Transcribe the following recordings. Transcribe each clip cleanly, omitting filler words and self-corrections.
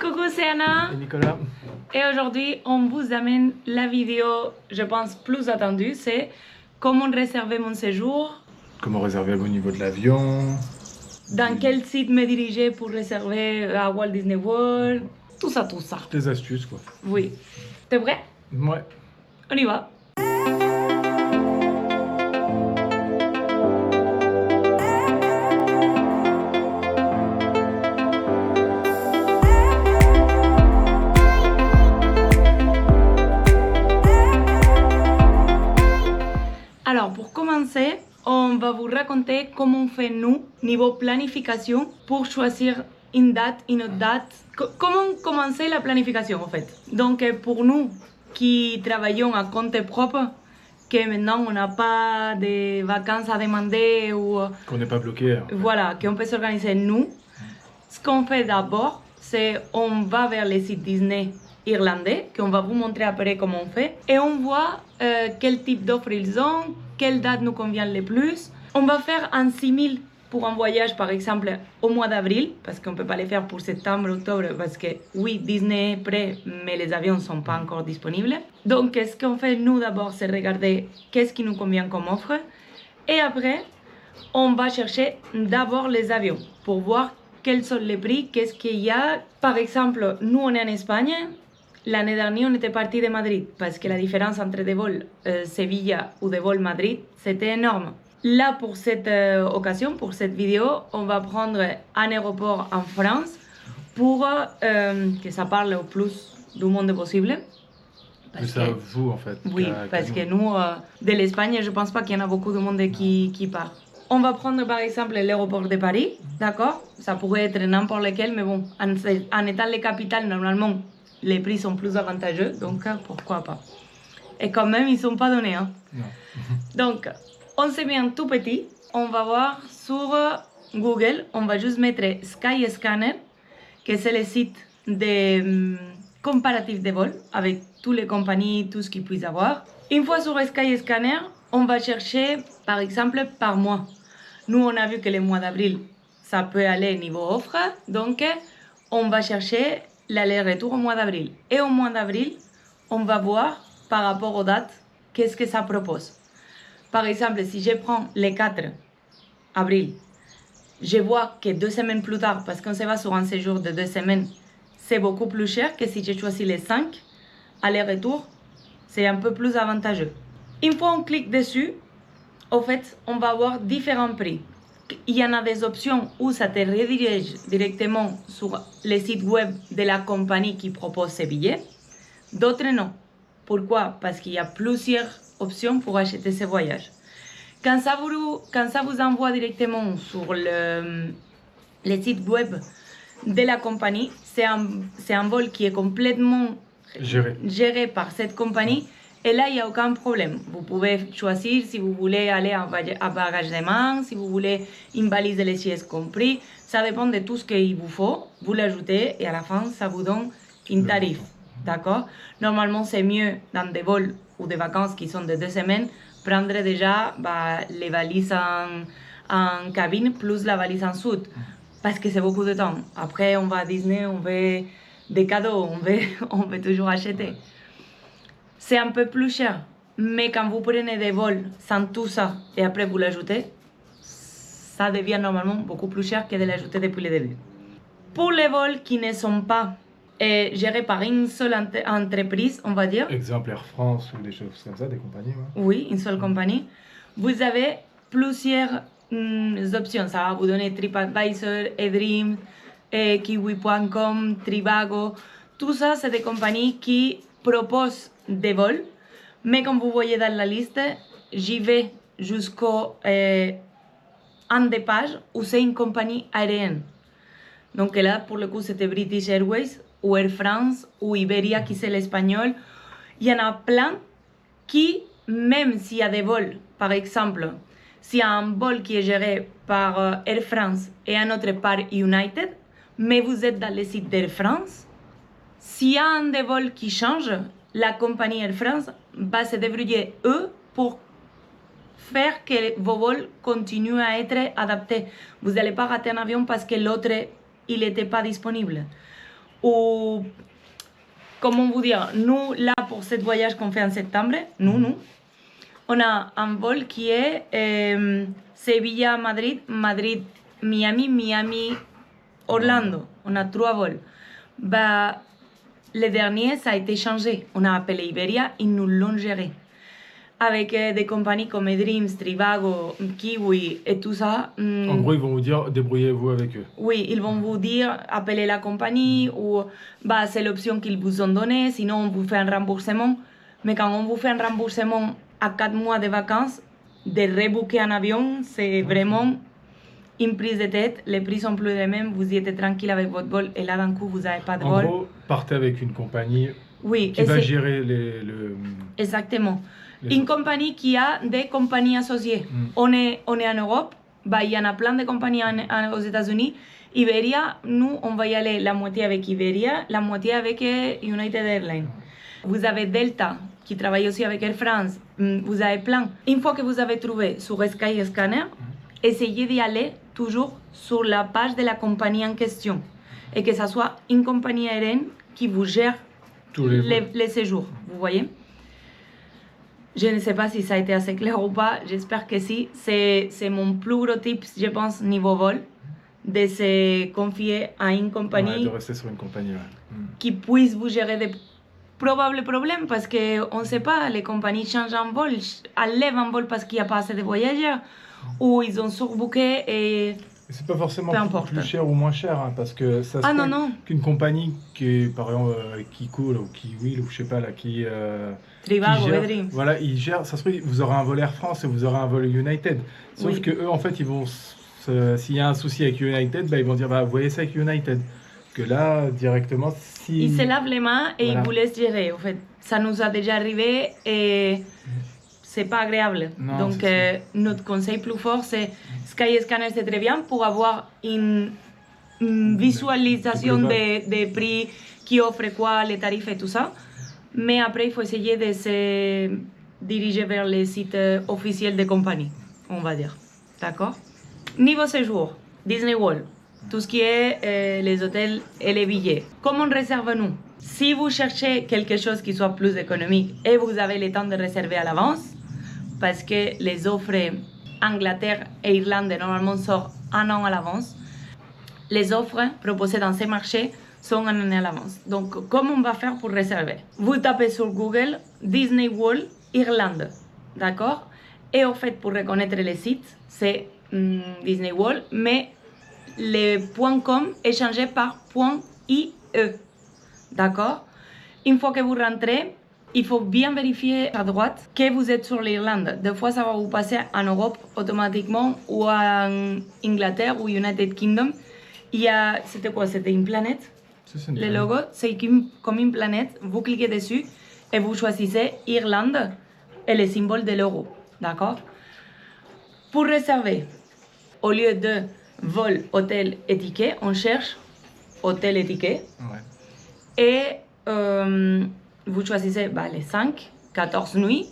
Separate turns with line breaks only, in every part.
Coucou, c'est Anna
et Nicolas.
Et aujourd'hui, on vous amène la vidéo, je pense, plus attendue, c'est comment réserver mon séjour,
Comment réserver au niveau de l'avion,
dans quel site me diriger pour réserver à Walt Disney World, tout ça.
des astuces quoi.
Oui. T'es prêt?
Ouais.
On y va. Alors, pour commencer, on va vous raconter comment on fait nous, niveau planification, pour choisir une autre date. Comment commencer la planification en fait. Donc, pour nous qui travaillons à compte propre, que maintenant on n'a pas de vacances à demander ou
Qu'on n'est pas bloqué. En fait.
voilà, qu'on peut s'organiser nous, ce qu'on fait d'abord, c'est on va vers les sites Disney irlandais, qu'on va vous montrer après comment on fait, et on voit quel type d'offres ils ont, quelle date nous convient le plus. On va faire un simil pour un voyage, par exemple, au mois d'avril, parce qu'on ne peut pas les faire pour septembre, octobre, parce que oui, Disney est prêt, mais les avions ne sont pas encore disponibles. Donc, ce qu'on fait, nous, d'abord, c'est regarder qu'est-ce qui nous convient comme offre, et après, on va chercher d'abord les avions pour voir quels sont les prix, qu'est-ce qu'il y a. Par exemple, nous, on est en Espagne. L'année dernière, on était parti de Madrid parce que la différence entre des vols Sevilla ou des vols Madrid, c'était énorme. Là, pour cette occasion, pour cette vidéo, on va prendre un aéroport en France pour que ça parle au plus du monde possible.
Mais c'est à vous en fait.
Oui, parce que nous, de l'Espagne, je ne pense pas qu'il y en a beaucoup de monde qui part. On va prendre par exemple l'aéroport de Paris, d'accord? Ça pourrait être n'importe lequel, mais bon, en étant les capitales, normalement, les prix sont plus avantageux, donc pourquoi pas. Et quand même, ils ne sont pas donnés. Hein.
Non.
Donc, on se met en tout petit, on va voir sur Google, on va juste mettre Skyscanner, que c'est le site de comparatif de vol, avec toutes les compagnies, tout ce qu'il puisse avoir. Une fois sur Skyscanner, on va chercher, par exemple, par mois. Nous, on a vu que le mois d'avril, ça peut aller niveau offre, donc on va chercher l'aller-retour au mois d'avril. Et au mois d'avril, on va voir par rapport aux dates, qu'est-ce que ça propose. Par exemple, si je prends le 4 avril, je vois que 2 semaines plus tard, parce qu'on se va sur un séjour de 2 semaines, c'est beaucoup plus cher que si je choisis les 5, aller-retour, c'est un peu plus avantageux. Une fois on clique dessus, au fait, on va avoir différents prix. Il y en a des options où ça te redirige directement sur le site web de la compagnie qui propose ces billets. D'autres non. Pourquoi? Parce qu'il y a plusieurs options pour acheter ces voyages. Quand ça vous envoie directement sur le site web de la compagnie, c'est un vol qui est complètement géré par cette compagnie. Et là, il n'y a aucun problème. Vous pouvez choisir si vous voulez aller à bagage de main, si vous voulez une valise de sièges compris. Ça dépend de tout ce qu'il vous faut. Vous l'ajoutez et à la fin, ça vous donne un tarif. D'accord? Normalement, c'est mieux dans des vols ou des vacances qui sont de 2 semaines, prendre déjà les valises en cabine plus la valise en soute. Parce que c'est beaucoup de temps. Après, on va à Disney, on veut des cadeaux, on veut toujours acheter. C'est un peu plus cher, mais quand vous prenez des vols sans tout ça et après vous l'ajoutez, ça devient normalement beaucoup plus cher que de l'ajouter depuis le début. Pour les vols qui ne sont pas gérés par une seule entreprise, on va dire.
Exemple Air France ou des choses comme ça, des compagnies. Ouais.
Oui, une seule compagnie. Vous avez plusieurs options. Ça va vous donner TripAdvisor, eDreams, Kiwi.com, Trivago. Tout ça, c'est des compagnies qui proposent des vols. Mais comme vous voyez dans la liste, j'y vais jusqu'au un des pages où c'est une compagnie aérienne. Donc là, pour le coup, c'était British Airways ou Air France ou Iberia, qui c'est l'espagnol. Il y en a plein qui, même s'il y a des vols, par exemple, s'il y a un vol qui est géré par Air France et un autre par United, mais vous êtes dans le site d'Air France, s'il y a un des vols qui change, la compagnie Air France va se débrouiller, eux, pour faire que vos vols continuent à être adaptés. Vous n'allez pas rater un avion parce que l'autre, il n'était pas disponible. Ou, comment vous dire, nous, là, pour ce voyage qu'on fait en septembre, nous, on a un vol qui est Sevilla-Madrid, Madrid-Miami, Miami-Orlando. On a 3 vols. Bah, le dernier, ça a été changé. On a appelé Iberia, ils nous l'ont géré. Avec des compagnies comme Dreams, Trivago, Kiwi et tout ça.
En gros, ils vont vous dire, débrouillez-vous avec eux.
Oui, ils vont vous dire, appelez la compagnie ou bah, c'est l'option qu'ils vous ont donnée, sinon on vous fait un remboursement. Mais quand on vous fait un remboursement à 4 mois de vacances, de rebooker un avion, c'est vraiment une prise de tête. Les prix sont plus les mêmes, vous y êtes tranquille avec votre vol et là d'un coup vous n'avez pas de vol.
En gros, partez avec une compagnie
oui,
qui va gérer
Exactement. Une compagnie qui a des compagnies associées. On est en Europe, bah, il y en a plein de compagnies aux États-Unis. Iberia, nous, on va y aller la moitié avec Iberia, la moitié avec United Airlines. Vous avez Delta, qui travaille aussi avec Air France. Vous avez plein. Une fois que vous avez trouvé sur Skyscanner, essayez d'y aller toujours sur la page de la compagnie en question. Et que ce soit une compagnie aérienne qui vous gère les séjours. Vous voyez? Je ne sais pas si ça a été assez clair ou pas, j'espère que si. C'est mon plus gros tip, je pense, niveau vol, de se confier à une compagnie
de rester sur une compagnie,
qui puisse vous gérer des probables problèmes, parce qu'on ne sait pas, les compagnies changent un vol, enlèvent un vol parce qu'il n'y a pas assez de voyageurs, ou ils ont surbooké et...
C'est pas forcément plus cher ou moins cher, parce que ça se fait qu'une compagnie qui, par exemple, Kiko ou Kiwi ou je sais pas là, qui
Trivago,
gère,
Dreams.
voilà, ils gèrent. Ça se fait, vous aurez un vol Air France et vous aurez un vol United. Sauf que eux, en fait, ils vont, s'il y a un souci avec United, bah, ils vont dire, bah, vous voyez ça avec United. Que là, directement, si
ils se lavent les mains et ils vous laissent gérer. En fait, ça nous a déjà arrivé et c'est pas agréable.
Non,
donc notre conseil plus fort, c'est Skyscanner, c'est très bien pour avoir une visualisation des prix, qui offre quoi, les tarifs et tout ça. Mais après, il faut essayer de se diriger vers les sites officiels des compagnies, on va dire. D'accord? Niveau séjour, Disney World, tout ce qui est les hôtels et les billets. Comment réservons-nous? Si vous cherchez quelque chose qui soit plus économique et vous avez le temps de réserver à l'avance, parce que les offres Angleterre et Irlande normalement sortent un an à l'avance, les offres proposées dans ces marchés sont un an à l'avance. Donc, comment on va faire pour réserver? Vous tapez sur Google Disney World Irlande, d'accord? Et au fait, pour reconnaître les sites, c'est Disney World, mais le .com est changé par .ie, d'accord? Une fois que vous rentrez, il faut bien vérifier à droite que vous êtes sur l'Irlande. Des fois, ça va vous passer en Europe automatiquement ou en Angleterre ou United Kingdom. Il y a, c'était quoi? C'était une planète? Le logo, c'est comme une planète. Vous cliquez dessus et vous choisissez Irlande et le symbole de l'euro. D'accord? Pour réserver, au lieu de vol, hôtel et ticket, on cherche hôtel et ticket. Ouais. Et vous choisissez les 5, 14 nuits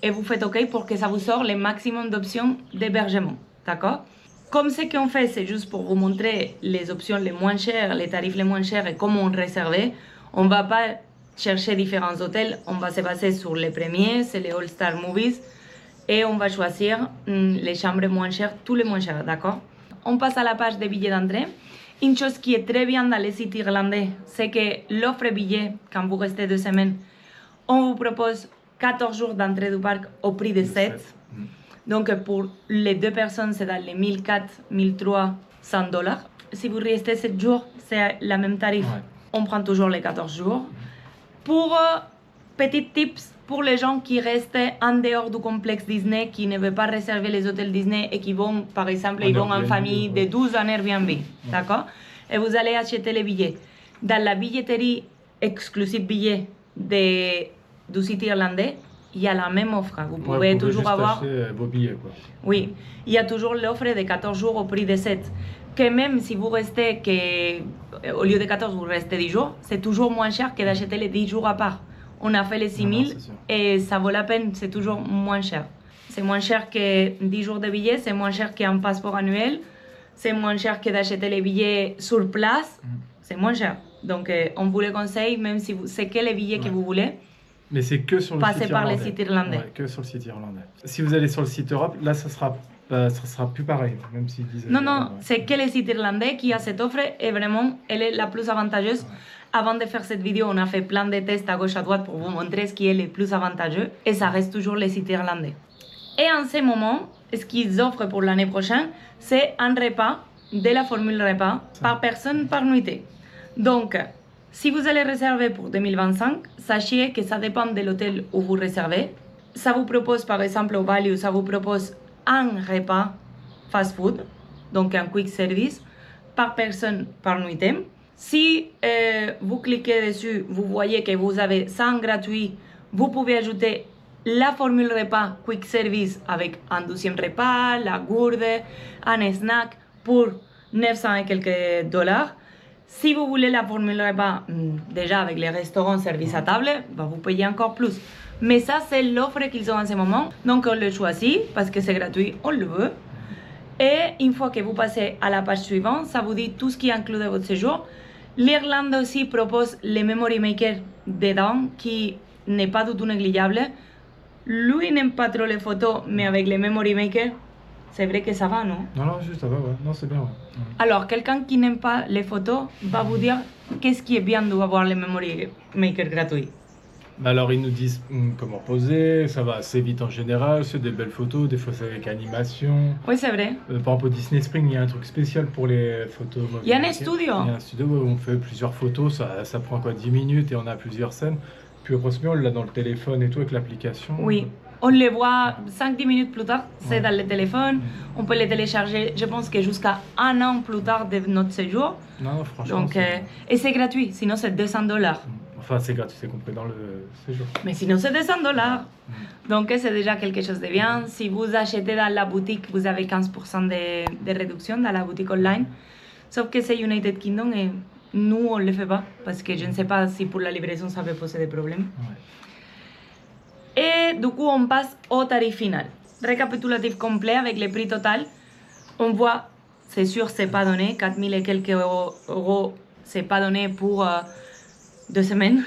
et vous faites OK pour que ça vous sorte le maximum d'options d'hébergement. D'accord? Comme ce qu'on fait, c'est juste pour vous montrer les options les moins chères, les tarifs les moins chers et comment réserver. On ne va pas chercher différents hôtels, on va se baser sur les premiers, c'est les All Star Movies, et on va choisir les chambres moins chères, tous les moins chers, d'accord? On passe à la page des billets d'entrée. Une chose qui est très bien dans les sites irlandais, c'est que l'offre billet, quand vous restez 2 semaines, on vous propose 14 jours d'entrée du parc au prix de 7. Donc pour les 2 personnes, c'est dans les 1400, 1300 $. Si vous restez 7 jours, c'est le même tarif. Ouais. On prend toujours les 14 jours. Pour petits tips pour les gens qui restent en dehors du complexe Disney, qui ne veulent pas réserver les hôtels Disney et qui vont, par exemple, ils vont en famille de 12 en Airbnb, d'accord? Et vous allez acheter les billets. Dans la billetterie exclusive billets du site irlandais, il y a la même offre. Vous pouvez toujours avoir
vos billets, quoi.
Oui, il y a toujours l'offre de 14 jours au prix de 7. Que même si vous restez, au lieu de 14, vous restez 10 jours, c'est toujours moins cher que d'acheter les 10 jours à part. On a fait les 6 000 et ça vaut la peine, c'est toujours moins cher. C'est moins cher que 10 jours de billets, c'est moins cher qu'un passeport annuel, c'est moins cher que d'acheter les billets sur place, c'est moins cher. Donc, on vous le conseille, même si c'est que les billets que vous voulez.
Mais c'est que sur le
Passez
site
par
irlandais.
les sites irlandais.
Ouais, que sur le site irlandais. Si vous allez sur le site Europe, là, ça sera plus pareil, même s'ils disent...
Non, c'est que les sites irlandais qui a cette offre et vraiment, elle est la plus avantageuse. Ouais. Avant de faire cette vidéo, on a fait plein de tests à gauche à droite pour vous montrer ce qui est le plus avantageux et ça reste toujours les sites irlandais. Et en ce moment, ce qu'ils offrent pour l'année prochaine, c'est un repas de la formule repas par personne par nuitée. Donc, si vous allez réserver pour 2025, sachez que ça dépend de l'hôtel où vous réservez. Ça vous propose par exemple au Value, ça vous propose un repas fast food, donc un quick service, par personne par nuitée. Si vous cliquez dessus, vous voyez que vous avez 100 gratuits, vous pouvez ajouter la formule repas quick service avec un 12e repas, la gourde, un snack pour 900 et quelques dollars. Si vous voulez la formule repas déjà avec les restaurants service à table, bah vous payez encore plus. Mais ça, c'est l'offre qu'ils ont en ce moment. Donc, on le choisit parce que c'est gratuit, on le veut. Et une fois que vous passez à la page suivante, ça vous dit tout ce qui inclut de votre séjour. L'Irlande aussi propose les Memory Maker dedans, qui n'est pas du tout négligeable. Lui n'aime pas trop les photos, mais avec les Memory Maker, c'est vrai que ça va, non?
Non, juste ça va, ouais. Non, c'est bien, ouais.
Alors, quelqu'un qui n'aime pas les photos va vous dire qu'est-ce qui est bien d'avoir les Memory Maker gratuits.
Alors, ils nous disent comment poser, ça va assez vite en général, c'est des belles photos, des fois c'est avec animation.
Oui, c'est vrai.
Par exemple, au Disney Spring, il y a un truc spécial pour les photos.
Il y a un studio.
Il y a un studio où on fait plusieurs photos, ça prend quoi, 10 minutes et on a plusieurs scènes. Puis après, on l'a dans le téléphone et tout avec l'application.
Oui, on les voit 5-10 minutes plus tard, c'est dans le téléphone. On peut les télécharger, je pense que jusqu'à un an plus tard de notre séjour.
Non, franchement.
Donc, et c'est gratuit, sinon c'est $200.
Enfin, c'est gratuit, c'est compris dans le séjour.
Mais sinon, c'est $200. Donc, c'est déjà quelque chose de bien. Si vous achetez dans la boutique, vous avez 15% de réduction dans la boutique online. Sauf que c'est United Kingdom et nous, on ne le fait pas. Parce que je ne sais pas si pour la livraison, ça peut poser des problèmes. Ouais. Et du coup, on passe au tarif final. Récapitulatif complet avec les prix total. On voit, c'est sûr, c'est pas donné. 4000 et quelques euros, c'est pas donné pour... 2 semaines,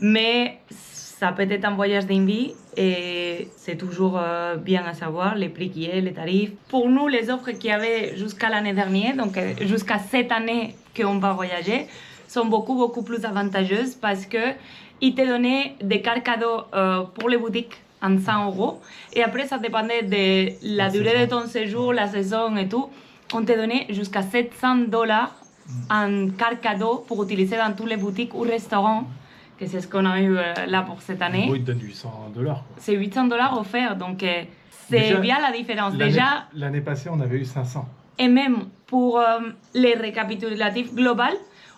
mais ça peut être un voyage d'envie et c'est toujours bien à savoir les prix qui est, les tarifs. Pour nous, les offres qu'il y avait jusqu'à l'année dernière, donc jusqu'à cette année qu'on va voyager, sont beaucoup plus avantageuses parce qu'ils te donnaient des cartes cadeaux pour les boutiques en 100 euros et après ça dépendait de la durée de ton séjour, la saison et tout, on te donnait jusqu'à $700 un carte cadeau pour utiliser dans toutes les boutiques ou restaurants, que c'est ce qu'on a eu là pour cette année.
Oui, ils te donnent $800.
C'est $800 offerts, donc c'est bien la différence. Déjà,
l'année passée, on avait eu 500.
Et même pour les récapitulatifs global,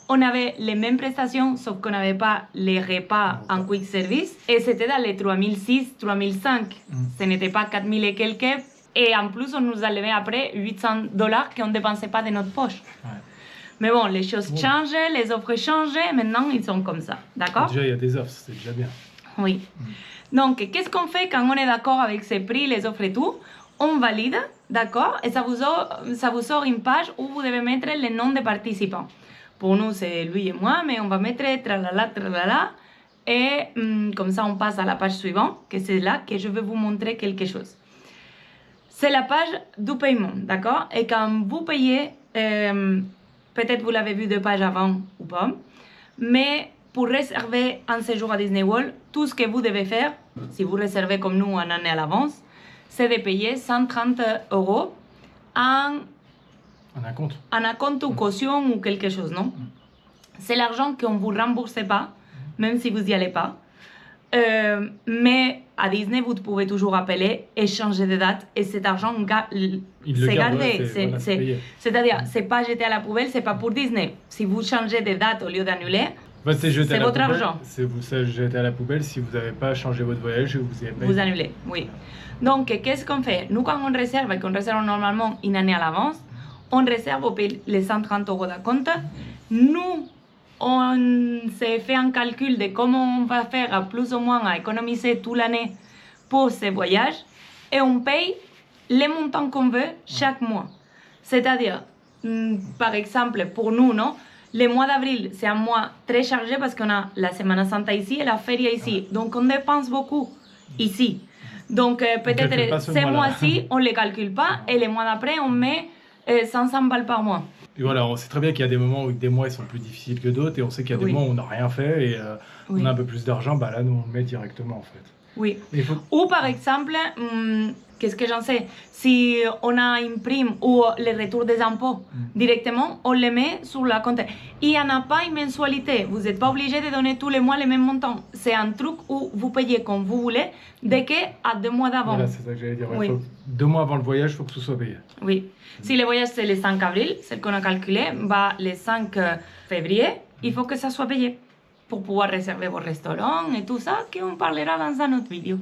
on avait les mêmes prestations, sauf qu'on n'avait pas les repas en quick service, et c'était dans les 3006, 3005. Ce n'était pas 4000 et quelques, et en plus, on nous a levé après $800 qu'on ne dépensait pas de notre poche. Ouais. Mais bon, les choses changent, les offres changent, maintenant ils sont comme ça, d'accord?
Déjà, il y a des offres, c'est déjà bien.
Oui. Donc, qu'est-ce qu'on fait quand on est d'accord avec ces prix, les offres et tout? On valide, d'accord? Et ça vous sort une page où vous devez mettre les noms des participants. Pour nous, c'est lui et moi, mais on va mettre tralala, et comme ça, on passe à la page suivante, que c'est là que je vais vous montrer quelque chose. C'est la page du paiement, d'accord? Et quand vous payez... peut-être vous l'avez vu 2 pages avant ou pas, mais pour réserver un séjour à Disney World, tout ce que vous devez faire, si vous réservez comme nous un année à l'avance, c'est de payer 130 euros en acompte ou caution ou quelque chose, non? C'est l'argent qu'on ne vous rembourse pas, même si vous n'y allez pas. Mais à Disney, vous pouvez toujours appeler et changer de date et cet argent, c'est gardé. C'est-à-dire, c'est pas jeté à la poubelle, c'est pas pour Disney. Si vous changez de date au lieu d'annuler, c'est votre argent.
Vous jetez à la poubelle si vous n'avez pas changé votre voyage et vous y avez
Vous annulez, oui. Donc, qu'est-ce qu'on fait? Nous, quand on réserve, et qu'on réserve normalement une année à l'avance, on réserve, on paye les 130 euros d'acompte. Nous, on s'est fait un calcul de comment on va faire à plus ou moins à économiser toute l'année pour ces voyages et on paye les montants qu'on veut chaque mois. C'est-à-dire, par exemple, pour nous, non, Le mois d'avril, c'est un mois très chargé parce qu'on a la Semana Santa ici et la feria ici. Donc, on dépense beaucoup ici. Donc, peut-être
ce
ces
mois-là.
mois-ci, on ne les calcule pas et les mois d'après, on met 500 balles par mois.
Et voilà, on sait très bien qu'il y a des moments où des mois ils sont plus difficiles que d'autres et on sait qu'il y a des
Oui.
mois où on n'a rien fait et
Oui.
on a un peu plus d'argent, bah là nous on le met directement en fait.
Oui.
Mais il faut...
Ou par exemple, qu'est-ce que j'en sais, si on a une prime ou le retour des impôts directement, on les met sur la compte. Il n'y en a pas une mensualité. Vous n'êtes pas obligé de donner tous les mois le même montant. C'est un truc où vous payez comme vous voulez, dès qu'à 2 mois d'avant.
Voilà, c'est ça que j'allais dire.
Oui.
2 mois avant le voyage, il faut que tout soit payé.
Oui. Si le voyage c'est le 5 avril, c'est ce qu'on a calculé, bah, le 5 février, il faut que ça soit payé pour pouvoir réserver vos restaurants et tout ça, qu'on parlera dans un autre vidéo.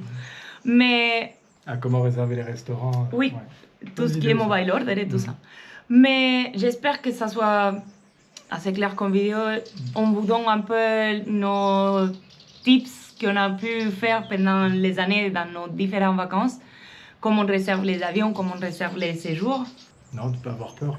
Mais
Ah, comment réserver les restaurants
oui,
ouais.
tout ce qui est mobile order et tout ça. Mais j'espère que ça soit assez clair comme vidéo. On vous donne un peu nos tips qu'on a pu faire pendant les années dans nos différentes vacances. Comment on réserve les avions, comment on réserve les séjours.
Non, tu peux avoir peur.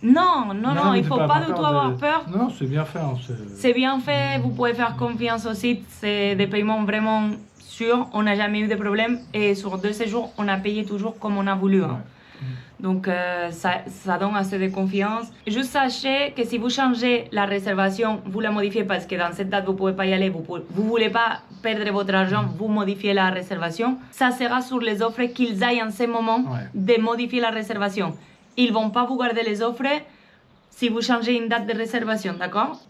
Non, il ne faut pas du tout avoir peur.
Non, c'est bien fait. Hein,
c'est bien fait, vous pouvez faire confiance au site. C'est des paiements vraiment sûrs, on n'a jamais eu de problème. Et sur 2 séjours, on a payé toujours comme on a voulu. Hein.
Ouais.
Donc ça donne assez de confiance. Juste sachez que si vous changez la réservation, vous la modifiez parce que dans cette date vous ne pouvez pas y aller, vous ne voulez pas perdre votre argent, vous modifiez la réservation. Ça sera sur les offres qu'ils aillent en ce moment de modifier la réservation. Ils ne vont pas vous garder les offres si vous changez une date de réservation, d'accord?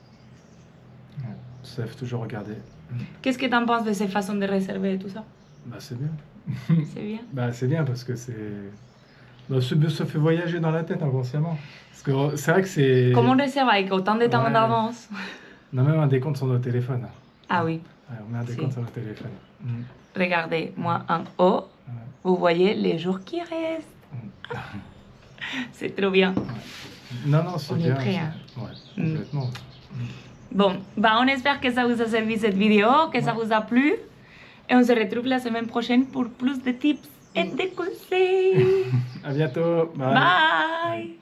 Ouais, ça faut toujours regarder.
Qu'est-ce que tu en penses de ces façons de réserver et tout ça?
Bah c'est bien.
C'est bien.
Bah c'est bien parce que c'est... Bah, ça fait voyager dans la tête inconsciemment. Parce que c'est vrai que c'est...
Comment on réserve avec autant de temps d'avance?
On a même un décompte sur nos téléphones.
Ah oui.
Ouais, on met un décompte sur nos téléphones.
Regardez, moi en haut, vous voyez les jours qui restent. C'est trop bien.
Non, c'est bien.
On est prêt, hein?
Ouais, complètement.
Bon, bah on espère que ça vous a servi cette vidéo, que ça vous a plu. Et on se retrouve la semaine prochaine pour plus de tips et de conseils.
À bientôt. Bye.
Bye.